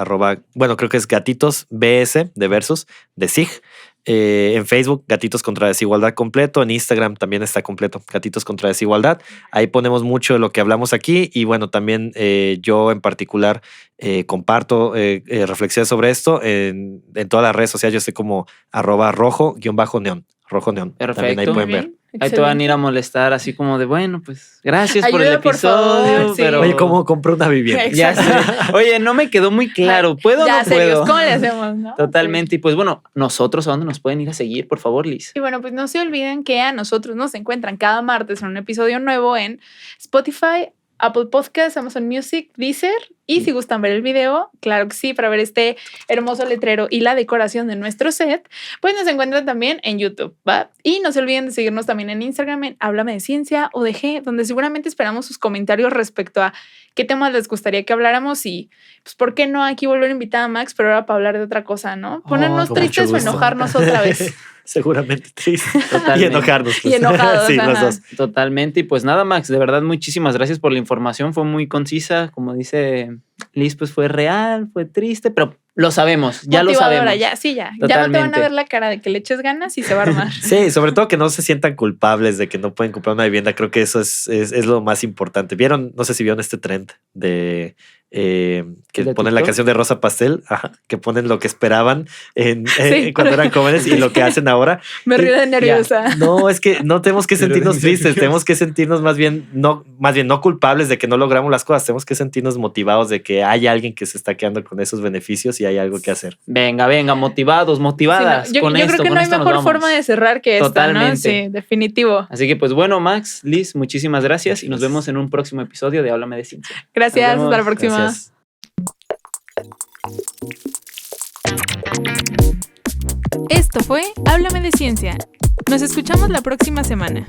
[SPEAKER 3] creo que es Gatitos BS de Versus, de SIG. En Facebook, Gatitos contra Desigualdad completo. En Instagram también está completo, Gatitos contra Desigualdad. Ahí ponemos mucho de lo que hablamos aquí. Y bueno, también yo en particular comparto reflexiones sobre esto en todas las redes sociales. Yo estoy como @rojo_neón. Rojo Neón.
[SPEAKER 1] Perfecto.
[SPEAKER 3] También ahí pueden ver.
[SPEAKER 1] Ahí te van a ir a molestar así como de, bueno, pues gracias por el
[SPEAKER 2] Ayuda, por
[SPEAKER 1] episodio.
[SPEAKER 2] favor, sí.
[SPEAKER 1] Pero
[SPEAKER 3] Oye, ¿cómo compro una vivienda?
[SPEAKER 1] ya sé. Oye, no me quedó muy claro. ¿Puedo o
[SPEAKER 2] Ya,
[SPEAKER 1] no
[SPEAKER 2] serios,
[SPEAKER 1] puedo?
[SPEAKER 2] ¿cómo le hacemos, no?
[SPEAKER 1] Totalmente. Y pues bueno, nosotros, ¿a dónde nos pueden ir a seguir? Por favor, Liz.
[SPEAKER 2] Y bueno, pues no se olviden que a nosotros nos encuentran cada martes en un episodio nuevo en Spotify, Apple Podcasts, Amazon Music, Deezer. Y si gustan ver el video, claro que sí, para ver este hermoso letrero y la decoración de nuestro set, pues nos encuentran también en YouTube, ¿va? Y no se olviden de seguirnos también en Instagram en Háblame de Ciencia ODG, donde seguramente esperamos sus comentarios respecto a qué temas les gustaría que habláramos y, pues, ¿por qué no aquí volver a invitar a Max, pero ahora para hablar de otra cosa, ¿no? Ponernos
[SPEAKER 3] con
[SPEAKER 2] tristes
[SPEAKER 3] mucho
[SPEAKER 2] o
[SPEAKER 3] gusto.
[SPEAKER 2] enojarnos otra vez.
[SPEAKER 3] Seguramente triste.
[SPEAKER 1] Totalmente.
[SPEAKER 3] Y enojarnos. pues.
[SPEAKER 2] Y enojados,
[SPEAKER 3] Sí, los
[SPEAKER 2] ajá.
[SPEAKER 3] dos.
[SPEAKER 1] Totalmente. Y pues nada, Max, de verdad, muchísimas gracias por la información. Fue muy concisa. Como dice Liz, pues fue real, fue triste, pero lo sabemos, ya lo
[SPEAKER 2] Motivadora,
[SPEAKER 1] sabemos.
[SPEAKER 2] ya, sí, ya. Ya no te
[SPEAKER 1] Totalmente.
[SPEAKER 2] van a ver la cara de que le eches ganas y se va a armar.
[SPEAKER 3] Sí, sobre todo que no se sientan culpables de que no pueden comprar una vivienda. Creo que eso es lo más importante. ¿Vieron? No sé si vieron este trend de que
[SPEAKER 1] ¿De
[SPEAKER 3] ponen la
[SPEAKER 1] TikTok?
[SPEAKER 3] canción de Rosa Pastel, ajá, que ponen lo que esperaban
[SPEAKER 2] Sí.
[SPEAKER 3] cuando eran jóvenes y lo que hacen ahora.
[SPEAKER 2] Me río de nerviosa.
[SPEAKER 3] Ya. No, es que no tenemos que
[SPEAKER 1] Pero
[SPEAKER 3] sentirnos
[SPEAKER 1] en serio.
[SPEAKER 3] tristes, tenemos que sentirnos más bien no culpables de que no logramos las cosas, tenemos que sentirnos motivados de que hay alguien que se está quedando con esos beneficios y hay algo que hacer.
[SPEAKER 1] Venga, motivados, motivadas.
[SPEAKER 2] Sí, no,
[SPEAKER 1] con
[SPEAKER 2] yo
[SPEAKER 1] esto,
[SPEAKER 2] creo que
[SPEAKER 1] con
[SPEAKER 2] no hay
[SPEAKER 1] esto nos
[SPEAKER 2] mejor
[SPEAKER 1] vamos.
[SPEAKER 2] forma de cerrar que esta, ¿no?
[SPEAKER 1] Totalmente.
[SPEAKER 2] Sí, definitivo.
[SPEAKER 1] Así que pues bueno, Max, Liz, muchísimas gracias y nos vemos en un próximo episodio de Háblame de Ciencia.
[SPEAKER 2] Gracias,
[SPEAKER 1] Nos vemos.
[SPEAKER 2] hasta la próxima.
[SPEAKER 3] Gracias.
[SPEAKER 2] Esto fue Háblame de Ciencia. Nos escuchamos la próxima semana.